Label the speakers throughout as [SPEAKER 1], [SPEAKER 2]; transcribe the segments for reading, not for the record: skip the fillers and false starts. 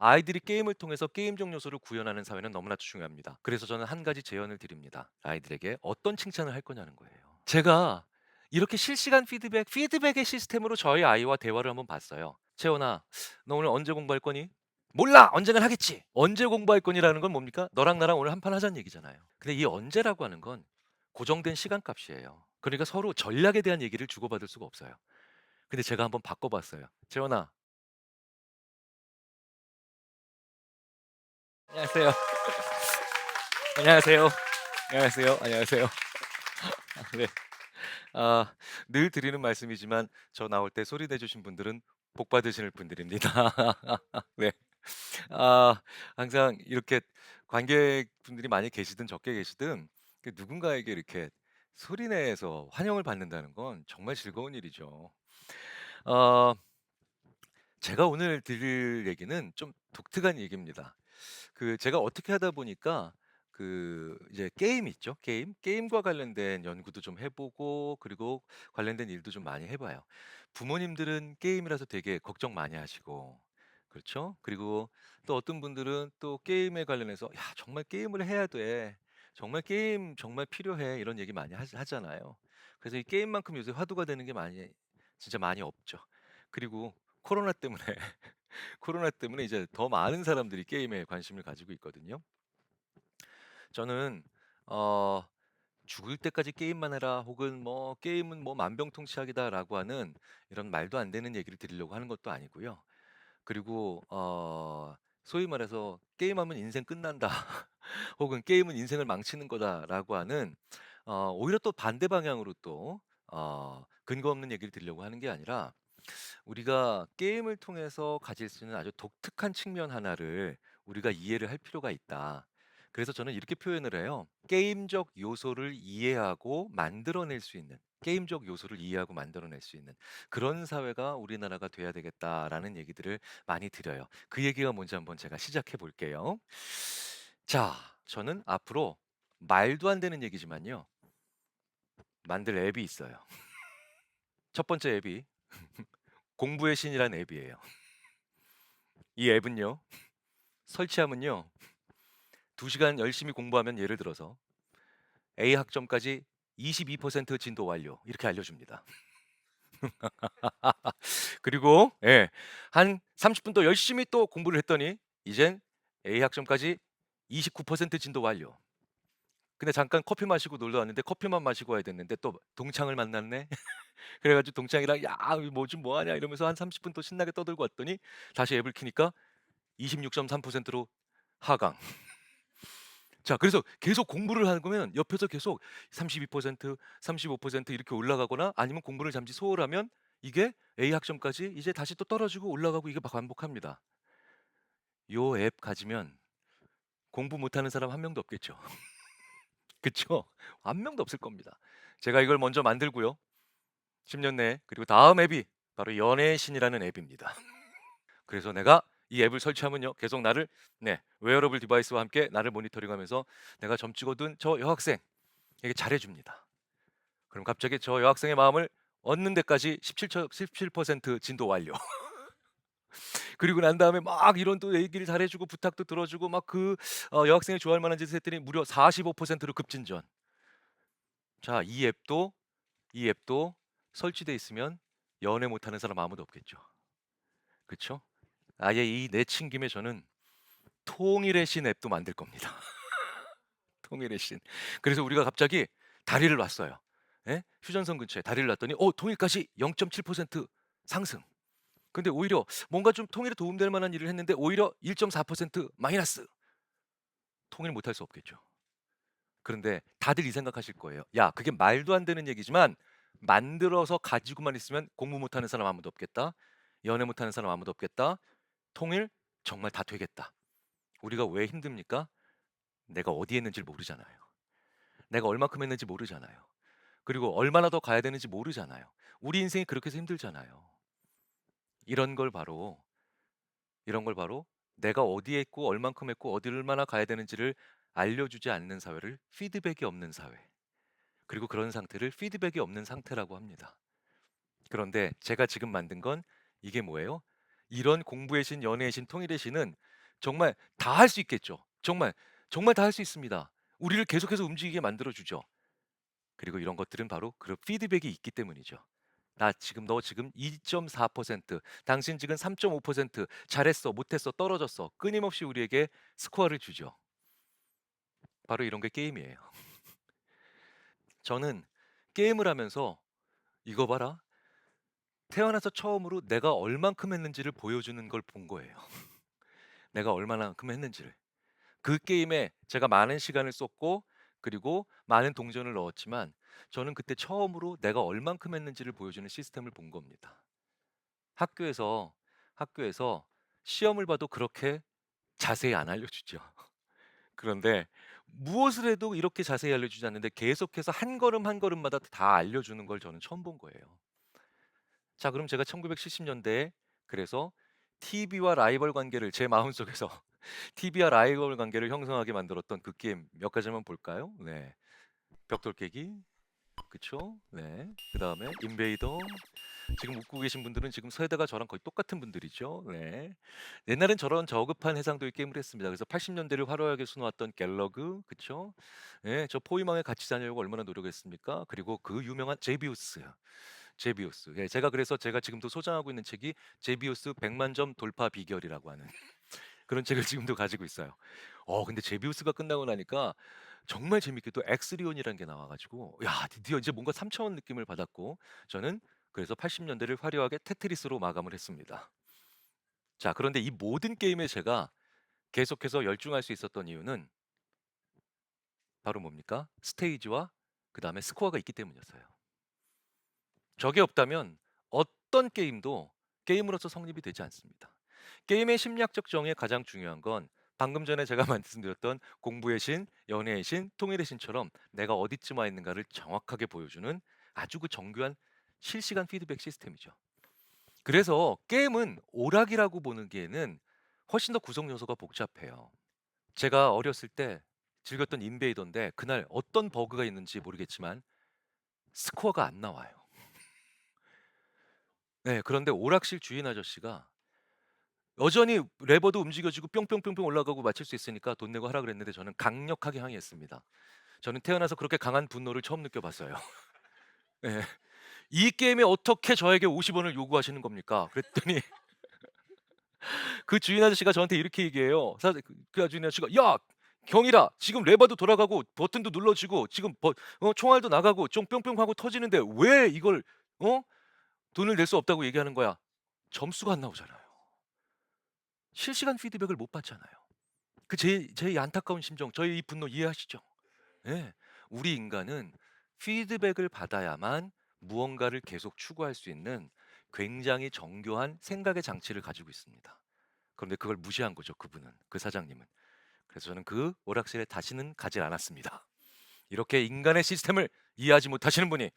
[SPEAKER 1] 아이들이 게임을 통해서 게임적 요소를 구현하는 사회는 너무나 중요합니다. 그래서 저는 한 가지 제언을 드립니다. 아이들에게 어떤 칭찬을 할 거냐는 거예요. 제가 이렇게 실시간 피드백의 시스템으로 저희 아이와 대화를 한번 봤어요. "채원아, 너 오늘 언제 공부할 거니?" "몰라. 언젠간 하겠지." 언제 공부할 거니라는 건 뭡니까? 너랑 나랑 오늘 한판 하자는 얘기잖아요. 근데 이 언제라고 하는 건 고정된 시간값이에요. 그러니까 서로 전략에 대한 얘기를 주고받을 수가 없어요. 근데 제가 한번 바꿔 봤어요. "채원아." 안녕하세요. 안녕하세요. 안녕하세요. 안녕하세요. 네. 아 늘 드리는 말씀이지만 저 나올 때 소리 내 주신 분들은 복 받으실 분들입니다. 네. 아 항상 이렇게 관객분들이 많이 계시든 적게 계시든 누군가에게 이렇게 소리 내서 환영을 받는다는 건 정말 즐거운 일이죠. 어 제가 오늘 드릴 얘기는 좀 독특한 얘기입니다. 제가 어떻게 하다 보니까 이제 게임 있죠, 게임. 게임과 관련된 연구도 좀 해 보고 그리고 관련된 일도 좀 많이 해 봐요. 부모님들은 게임이라서 되게 걱정 많이 하시고 그렇죠? 그리고 또 어떤 분들은 또 게임에 관련해서 "야 정말 게임을 해야 돼. 정말 게임 정말 필요해." 이런 얘기 많이 하잖아요. 그래서 이 게임만큼 요새 화두가 되는 게 많이 진짜 많이 없죠. 그리고 코로나 때문에 코로나 때문에 이제 더 많은 사람들이 게임에 관심을 가지고 있거든요. 저는 어 "죽을 때까지 게임만 해라." 혹은 뭐 "게임은 뭐 만병통치약이다."라고 하는 이런 말도 안 되는 얘기를 드리려고 하는 것도 아니고요. 그리고 소위 말해서 "게임하면 인생 끝난다." 혹은 "게임은 인생을 망치는 거다."라고 하는 오히려 또 반대 방향으로 또 근거 없는 얘기를 드리려고 하는 게 아니라 우리가 게임을 통해서 가질 수 있는 아주 독특한 측면 하나를 우리가 이해를 할 필요가 있다. 그래서 저는 이렇게 표현을 해요. 게임적 요소를 이해하고 만들어낼 수 있는, 게임적 요소를 이해하고 만들어낼 수 있는 그런 사회가 우리나라가 돼야 되겠다라는 얘기들을 많이 드려요. 그 얘기가 뭔지 한번 제가 시작해 볼게요. 자, 저는 앞으로 말도 안 되는 얘기지만요. 만들 앱이 있어요. 첫 번째 앱이 공부의 신이라는 앱이에요. 이 앱은요. 설치하면요. 2 시간 열심히 공부하면 예를 들어서 A 학점까지 22% 진도 완료 이렇게 알려줍니다. 그리고 예. 한 30분 더 열심히 또 공부를 했더니 이젠 A 학점까지 29% 진도 완료. 근데 잠깐 커피 마시고 놀러 왔는데 커피만 마시고 와야 됐는데 또 동창을 만났네. 그래 가지고 동창이랑 "야 뭐 좀 뭐 하냐." 이러면서 한 30분 또 신나게 떠들고 왔더니 다시 앱을 켜니까 26.3%로 하강. 자 그래서 계속 공부를 하는 거면 옆에서 계속 32% 35% 이렇게 올라가거나 아니면 공부를 잠시 소홀하면 이게 A 학점까지 이제 다시 또 떨어지고 올라가고 이게 막 반복합니다. 요 앱 가지면 공부 못하는 사람 한 명도 없겠죠. 그쵸? 한 명도 없을 겁니다. 제가 이걸 먼저 만들고요. 10년 내에 그리고 다음 앱이 바로 연애의 신이라는 앱입니다. 그래서 내가 이 앱을 설치하면요. 계속 나를 네 웨어러블 디바이스와 함께 나를 모니터링하면서 내가 점 찍어둔 저 여학생에게 잘해 줍니다. 그럼 갑자기 저 여학생의 마음을 얻는 데까지 17% 진도 완료. 그리고 난 다음에 막 이런 또 얘기를 잘해 주고 부탁도 들어 주고 막 여학생이 좋아할 만한 짓을 했더니 무려 45%로 급진전. 자 이 앱도 설치돼 있으면 연애 못하는 사람 아무도 없겠죠. 그쵸? 아예 이 내친 김에 저는 통일의 신 앱도 만들 겁니다. 통일의 신. 그래서 우리가 갑자기 다리를 놨어요. 예? 휴전선 근처에 다리를 놨더니 통일까지 0.7% 상승. 근데 오히려 뭔가 좀 통일에 도움될 만한 일을 했는데 오히려 1.4% 마이너스. 통일 못할 수 없겠죠. 그런데 다들 이 생각하실 거예요. 야, 그게 말도 안 되는 얘기지만 만들어서 가지고만 있으면 공부 못하는 사람 아무도 없겠다. 연애 못하는 사람 아무도 없겠다. 통일 정말 다 되겠다. 우리가 왜 힘듭니까? 내가 어디 했는지를 모르잖아요. 내가 얼마큼 했는지 모르잖아요. 그리고 얼마나 더 가야 되는지 모르잖아요. 우리 인생이 그렇게 해서 힘들잖아요. 이런 걸 바로 이런 걸 바로 내가 어디에 있고 얼만큼 했고 어디를 얼마나 가야 되는지를 알려주지 않는 사회를 피드백이 없는 사회. 그리고 그런 상태를 피드백이 없는 상태라고 합니다. 그런데 제가 지금 만든 건 이게 뭐예요? 이런 공부의 신, 연애의 신, 통일의 신은 정말 다 할 수 있겠죠. 정말, 정말 다 할 수 있습니다. 우리를 계속해서 움직이게 만들어 주죠. 그리고 이런 것들은 바로 그런 피드백이 있기 때문이죠. 나 지금 너 지금 2.4%, 당신 지금 3.5%, 잘했어, 못했어, 떨어졌어. 끊임없이 우리에게 스코어를 주죠. 바로 이런 게 게임이에요. 저는 게임을 하면서 이거 봐라. 태어나서 처음으로 내가 얼만큼 했는지를 보여주는 걸 본 거예요. 내가 얼마나큼 했는지를. 그 게임에 제가 많은 시간을 썼고 그리고 많은 동전을 넣었지만 저는 그때 처음으로 내가 얼만큼 했는지를 보여주는 시스템을 본 겁니다. 학교에서 학교에서 시험을 봐도 그렇게 자세히 안 알려주죠. 그런데 무엇을 해도 이렇게 자세히 알려주지 않는데 계속해서 한 걸음 한 걸음마다 다 알려주는 걸 저는 처음 본 거예요. 자, 그럼 제가 1970년대에 그래서 TV와 라이벌 관계를 제 마음속에서 TV와 라이벌 관계를 형성하게 만들었던 그 게임 몇 가지만 볼까요? 네. 벽돌 깨기. 그쵸? 네. 그다음에 인베이더. 지금 웃고 계신 분들은 지금 세대가 저랑 거의 똑같은 분들이죠. 네. 옛날엔 저런 저급한 해상도의 게임을 했습니다. 그래서 80년대를 화려하게 수놓았던 갤러그, 그쵸? 예, 저 포위망에 같이 다니려고 얼마나 노력했습니까? 그리고 그 유명한 제비우스. 제비우스. 예, 제가 그래서 제가 지금도 소장하고 있는 책이 제비우스 100만 점 돌파 비결이라고 하는 그런 책을 지금도 가지고 있어요. 근데 제비우스가 끝나고 나니까 정말 재밌게도 엑스리온이라는 게 나와 가지고 야, 드디어 이제 뭔가 3차원 느낌을 받았고 저는 그래서 80년대를 화려하게 테트리스로 마감을 했습니다. 자, 그런데 이 모든 게임에 제가 계속해서 열중할 수 있었던 이유는 바로 뭡니까? 스테이지와 그다음에 스코어가 있기 때문이었어요. 저게 없다면 어떤 게임도 게임으로서 성립이 되지 않습니다. 게임의 심리학적 정의에 가장 중요한 건 방금 전에 제가 말씀드렸던 공부의 신, 연애의 신, 통일의 신처럼 내가 어디쯤 와 있는가를 정확하게 보여주는 아주 그 정교한 실시간 피드백 시스템이죠. 그래서 게임은 오락이라고 보는 게에는 훨씬 더 구성 요소가 복잡해요. 제가 어렸을 때 즐겼던 인베이더인데 그날 어떤 버그가 있는지 모르겠지만 스코어가 안 나와요. 네, 그런데 오락실 주인 아저씨가 여전히 레버도 움직여지고 뿅뿅뿅뿅 올라가고 맞출 수 있으니까 돈 내고 하라 그랬는데 저는 강력하게 항의했습니다. 저는 태어나서 그렇게 강한 분노를 처음 느껴봤어요. 예. "이 게임에 어떻게 저에게 50 원을 요구하시는 겁니까?" 그랬더니 그 주인 아저씨가 저한테 이렇게 얘기해요. 그 주인 아저씨가 "야, 경이라. 지금 레버도 돌아가고 버튼도 눌러지고 지금 총알도 나가고 좀 뿅뿅 하고 터지는데 왜 이걸 어? 돈을 낼 수 없다고 얘기하는 거야?" 점수가 안 나오잖아요. 실시간 피드백을 못 받잖아요. 제 안타까운 심정, 저의 이 분노 이해하시죠? 예. 우리 인간은 피드백을 받아야만 무언가를 계속 추구할 수 있는 굉장히 정교한 생각의 장치를 가지고 있습니다. 그런데 그걸 무시한 거죠, 그분은, 그 사장님은. 그래서 저는 그 오락실에 다시는 가지 않았습니다. 이렇게 인간의 시스템을 이해하지 못하시는 분이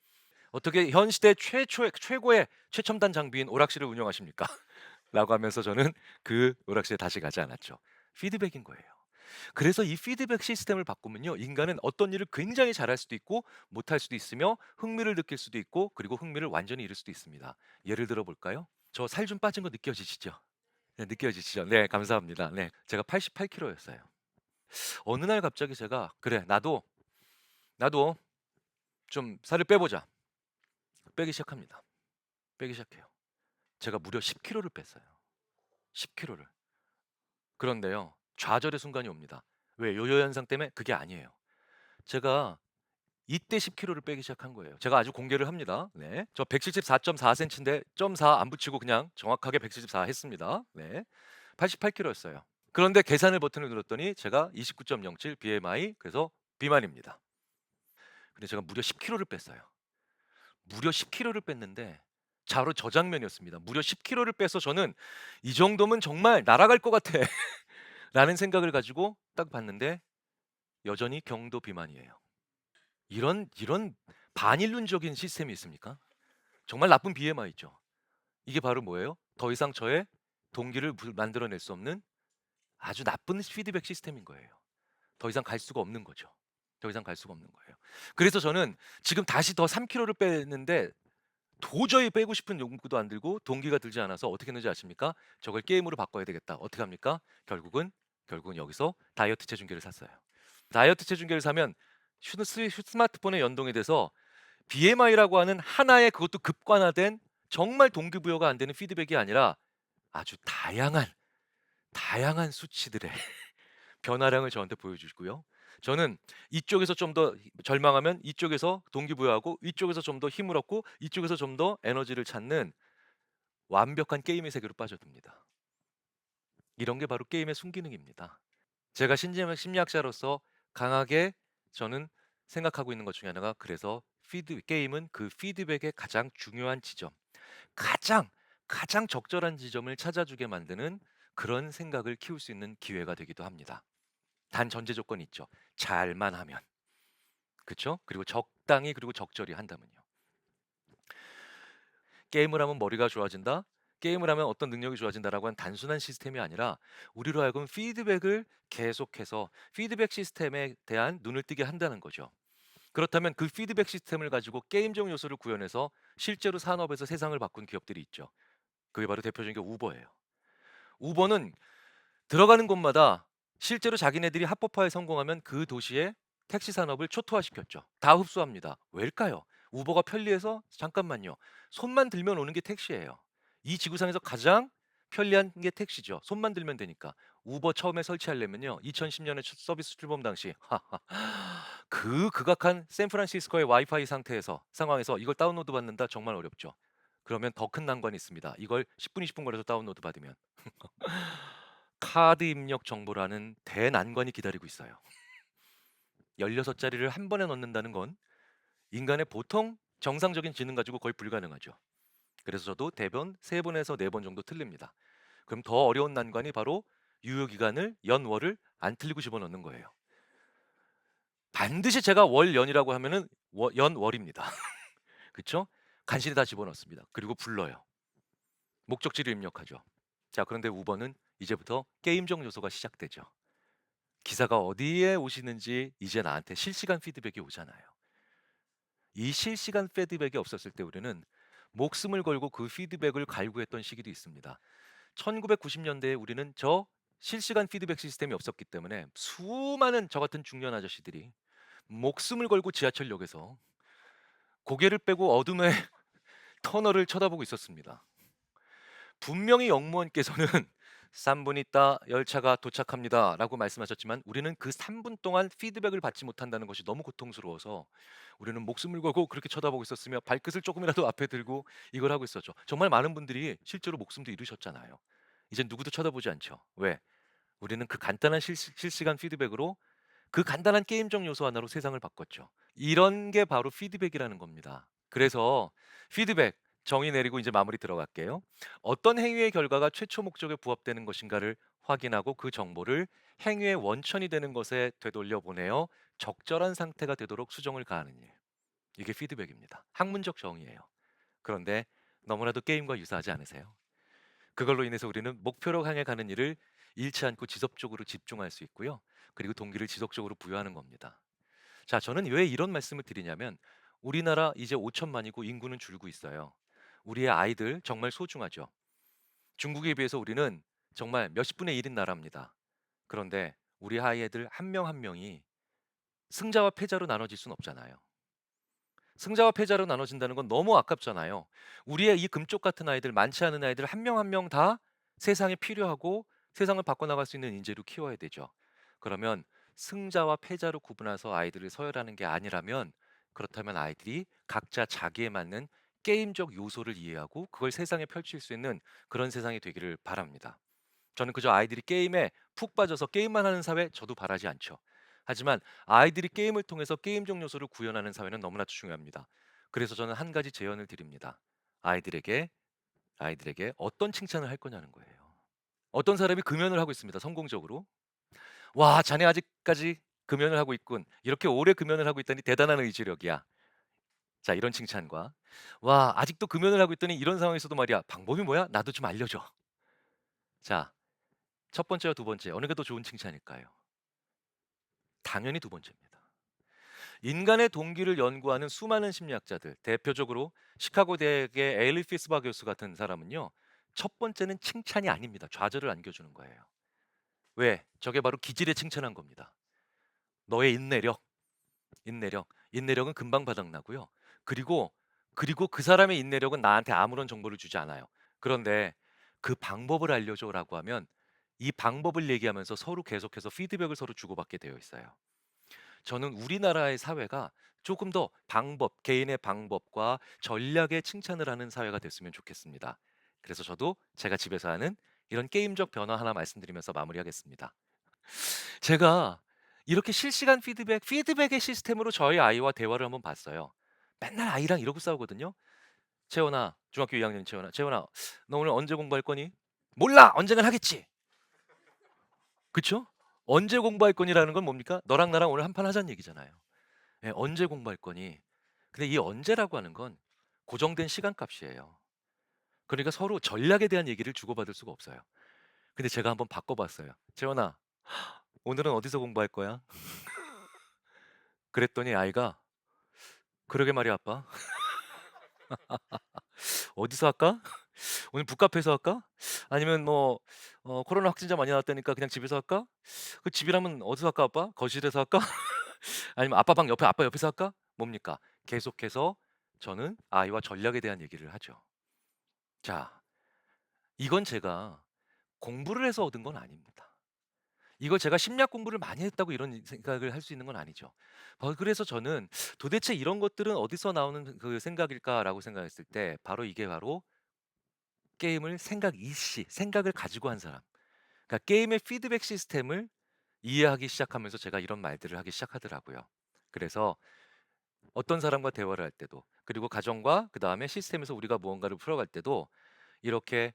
[SPEAKER 1] 어떻게 현 시대 최고의 최첨단 장비인 오락실을 운영하십니까? 라고 하면서 저는 그 오락실에 다시 가지 않았죠. 피드백인 거예요. 그래서 이 피드백 시스템을 바꾸면요, 인간은 어떤 일을 굉장히 잘할 수도 있고 못할 수도 있으며 흥미를 느낄 수도 있고 그리고 흥미를 완전히 잃을 수도 있습니다. 예를 들어 볼까요? 저 살 좀 빠진 거 느껴지시죠? 네, 느껴지시죠? 네, 감사합니다. 네, 제가 88kg였어요. 어느 날 갑자기 제가 그래, 나도 좀 살을 빼보자. 빼기 시작합니다. 빼기 시작해요. 제가 무려 10kg를 뺐어요. 10kg를. 그런데요, 좌절의 순간이 옵니다. 왜? 요요 현상 때문에? 그게 아니에요. 제가 이때 10kg를 빼기 시작한 거예요. 제가 아주 공개를 합니다. 네. 저 174.4cm인데 0.4 안 붙이고 그냥 정확하게 174 했습니다. 네. 88kg였어요. 그런데 계산을 버튼을 눌렀더니 제가 29.07 BMI, 그래서 비만입니다. 근데 제가 무려 10kg를 뺐어요. 무려 10kg를 뺐는데 바로 저 장면이었습니다. 무려 10kg를 빼서 저는 '이 정도면 정말 날아갈 것 같아.' 라는 생각을 가지고 딱 봤는데 여전히 경도 비만이에요. 이런 반인륜적인 시스템이 있습니까? 정말 나쁜 BMI죠. 이게 바로 뭐예요? 더 이상 저의 동기를 만들어낼 수 없는 아주 나쁜 피드백 시스템인 거예요. 더 이상 갈 수가 없는 거죠. 더 이상 갈 수가 없는 거예요. 그래서 저는 지금 다시 더 3kg를 뺐는데 도저히 빼고 싶은 용기도 안 들고 동기가 들지 않아서 어떻게 했는지 아십니까? 저걸 게임으로 바꿔야 되겠다. 어떻게 합니까? 결국은 여기서 다이어트 체중계를 샀어요. 다이어트 체중계를 사면 스마트폰에 연동이 돼서 BMI라고 하는 하나의 그것도 급관화된 정말 동기부여가 안 되는 피드백이 아니라 아주 다양한 수치들의 변화량을 저한테 보여주시고요. 저는 이쪽에서 좀 더 절망하면 이쪽에서 동기부여하고 이쪽에서 좀 더 힘을 얻고 이쪽에서 좀 더 에너지를 찾는 완벽한 게임의 세계로 빠져듭니다. 이런 게 바로 게임의 순기능입니다. 제가 심리학자로서 강하게 저는 생각하고 있는 것 중에 하나가 그래서 게임은 그 피드백의 가장 중요한 지점, 가장 가장 적절한 지점을 찾아주게 만드는 그런 생각을 키울 수 있는 기회가 되기도 합니다. 단 전제 조건이 있죠. 잘만 하면. 그쵸? 그리고 적당히 그리고 적절히 한다면요. 게임을 하면 머리가 좋아진다. 게임을 하면 어떤 능력이 좋아진다라고 한 단순한 시스템이 아니라 우리로 하여금 피드백을 계속해서 피드백 시스템에 대한 눈을 뜨게 한다는 거죠. 그렇다면 그 피드백 시스템을 가지고 게임적 요소를 구현해서 실제로 산업에서 세상을 바꾼 기업들이 있죠. 그게 바로 대표적인 게 우버예요. 우버는 들어가는 곳마다 실제로 자기네들이 합법화에 성공하면 그 도시의 택시 산업을 초토화시켰죠. 다 흡수합니다. 왜일까요? 우버가 편리해서 잠깐만요. 손만 들면 오는 게 택시예요. 이 지구상에서 가장 편리한 게 택시죠. 손만 들면 되니까. 우버 처음에 설치하려면요. 2010년에 서비스 출범 당시 그 극악한 샌프란시스코의 와이파이 상황에서 이걸 다운로드 받는다 정말 어렵죠. 그러면 더 큰 난관이 있습니다. 이걸 10분 20분 걸려서 다운로드 받으면 카드 입력 정보라는 대난관이 기다리고 있어요. 16자리를 한 번에 넣는다는 건 인간의 보통 정상적인 지능 가지고 거의 불가능하죠. 그래서 저도 대변 3번에서 4번 정도 틀립니다. 그럼 더 어려운 난관이 바로 유효기간을 연월을 안 틀리고 집어넣는 거예요. 반드시 제가 월연이라고 하면은 연월입니다. 그쵸? 간신히 다 집어넣습니다. 그리고 불러요. 목적지를 입력하죠. 자, 그런데 우버는 이제부터 게임적 요소가 시작되죠. 기사가 어디에 오시는지 이제 나한테 실시간 피드백이 오잖아요. 이 실시간 피드백이 없었을 때 우리는 목숨을 걸고 그 피드백을 갈구했던 시기도 있습니다. 1990년대에 우리는 저 실시간 피드백 시스템이 없었기 때문에 수많은 저 같은 중년 아저씨들이 목숨을 걸고 지하철역에서 고개를 빼고 어둠의 터널을 쳐다보고 있었습니다. 분명히 역무원께서는 3분 있다 열차가 도착합니다라고 말씀하셨지만 우리는 그 3분 동안 피드백을 받지 못한다는 것이 너무 고통스러워서 우리는 목숨을 걸고 그렇게 쳐다보고 있었으며 발끝을 조금이라도 앞에 들고 이걸 하고 있었죠. 정말 많은 분들이 실제로 목숨도 잃으셨잖아요. 이젠 누구도 쳐다보지 않죠. 왜? 우리는 그 간단한 실시간 피드백으로 그 간단한 게임적 요소 하나로 세상을 바꿨죠. 이런 게 바로 피드백이라는 겁니다. 그래서 피드백 정의 내리고 이제 마무리 들어갈게요. 어떤 행위의 결과가 최초 목적에 부합되는 것인가를 확인하고 그 정보를 행위의 원천이 되는 것에 되돌려 보내어 적절한 상태가 되도록 수정을 가하는 일. 이게 피드백입니다. 학문적 정의예요. 그런데 너무나도 게임과 유사하지 않으세요? 그걸로 인해서 우리는 목표로 향해 가는 일을 잃지 않고 지속적으로 집중할 수 있고요. 그리고 동기를 지속적으로 부여하는 겁니다. 자, 저는 왜 이런 말씀을 드리냐면 우리나라 이제 5천만이고 인구는 줄고 있어요. 우리의 아이들 정말 소중하죠. 중국에 비해서 우리는 정말 몇십 분의 1인 나라입니다. 그런데 우리 아이들 한 명 한 명이 승자와 패자로 나눠질 순 없잖아요. 승자와 패자로 나눠진다는 건 너무 아깝잖아요. 우리의 이 금쪽 같은 아이들, 많지 않은 아이들 한 명 한 명 다 세상에 필요하고 세상을 바꿔나갈 수 있는 인재로 키워야 되죠. 그러면 승자와 패자로 구분해서 아이들을 서열하는 게 아니라면 그렇다면 아이들이 각자 자기에 맞는 게임적 요소를 이해하고 그걸 세상에 펼칠 수 있는 그런 세상이 되기를 바랍니다. 저는 그저 아이들이 게임에 푹 빠져서 게임만 하는 사회 저도 바라지 않죠. 하지만 아이들이 게임을 통해서 게임적 요소를 구현하는 사회는 너무나 중요합니다. 그래서 저는 한 가지 제언을 드립니다. 아이들에게 어떤 칭찬을 할 거냐는 거예요. 어떤 사람이 금연을 하고 있습니다. 성공적으로. 와, 자네 아직까지 금연을 하고 있군. 이렇게 오래 금연을 하고 있다니 대단한 의지력이야. 자, 이런 칭찬과 와, 아직도 금연을 하고 있더니 이런 상황에서도 말이야. 방법이 뭐야? 나도 좀 알려줘. 자, 첫 번째와 두 번째 어느 게 더 좋은 칭찬일까요? 당연히 두 번째입니다. 인간의 동기를 연구하는 수많은 심리학자들, 대표적으로 시카고 대학의 에일리 피스바 교수 같은 사람은요. 첫 번째는 칭찬이 아닙니다. 좌절을 안겨주는 거예요. 왜? 저게 바로 기질의 칭찬한 겁니다. 너의 인내력, 인내력은 금방 바닥나고요. 그리고 그 사람의 인내력은 나한테 아무런 정보를 주지 않아요. 그런데 그 방법을 알려줘라고 하면 이 방법을 얘기하면서 서로 계속해서 피드백을 서로 주고받게 되어 있어요. 저는 우리나라의 사회가 조금 더 개인의 방법과 전략에 칭찬을 하는 사회가 됐으면 좋겠습니다. 그래서 저도 제가 집에서 하는 이런 게임적 변화 하나 말씀드리면서 마무리하겠습니다. 제가 이렇게 실시간 피드백의 시스템으로 저희 아이와 대화를 한번 봤어요. 맨날 아이랑 이러고 싸우거든요. "채원아." 중학교 2학년 채원아. "채원아, 너 오늘 언제 공부할 거니?" "몰라. 언젠간 하겠지." 그쵸? 언제 공부할 거니라는 건 뭡니까? 너랑 나랑 오늘 한판 하자는 얘기잖아요. 예, 언제 공부할 거니? 근데 이 언제라고 하는 건 고정된 시간값이에요. 그러니까 서로 전략에 대한 얘기를 주고받을 수가 없어요. 근데 제가 한번 바꿔봤어요. "채원아, 오늘은 어디서 공부할 거야?" 그랬더니 아이가 "그러게 말이야 아빠. 어디서 할까? 오늘 북카페에서 할까? 아니면 뭐 코로나 확진자 많이 나왔다니까 그냥 집에서 할까? 그 집이라면 어디서 할까 아빠? 거실에서 할까? 아니면 아빠 방 옆에 아빠 옆에서 할까?" 뭡니까? 계속해서 저는 아이와 전략에 대한 얘기를 하죠. 자, 이건 제가 공부를 해서 얻은 건 아닙니다. 이걸 제가 심리학 공부를 많이 했다고 이런 생각을 할 수 있는 건 아니죠. 그래서 저는 '도대체 이런 것들은 어디서 나오는 그 생각일까?'라고 생각했을 때 바로 게임을 생각을 가지고 한 사람. 그러니까 게임의 피드백 시스템을 이해하기 시작하면서 제가 이런 말들을 하기 시작하더라고요. 그래서 어떤 사람과 대화를 할 때도, 그리고 가정과 그다음에 시스템에서 우리가 무언가를 풀어갈 때도 이렇게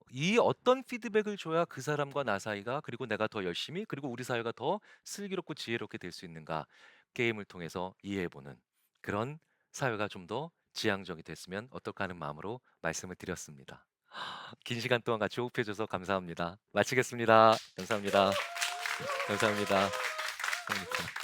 [SPEAKER 1] 이 어떤 피드백을 줘야 그 사람과 나 사이가, 그리고 내가 더 열심히, 그리고 우리 사회가 더 슬기롭고 지혜롭게 될 수 있는가, 게임을 통해서 이해해 보는 그런 사회가 좀 더 지향적이 됐으면 어떨까 하는 마음으로 말씀을 드렸습니다. 긴 시간 동안 같이 호흡해 줘서 감사합니다. 마치겠습니다. 감사합니다. 감사합니다. 감사합니다.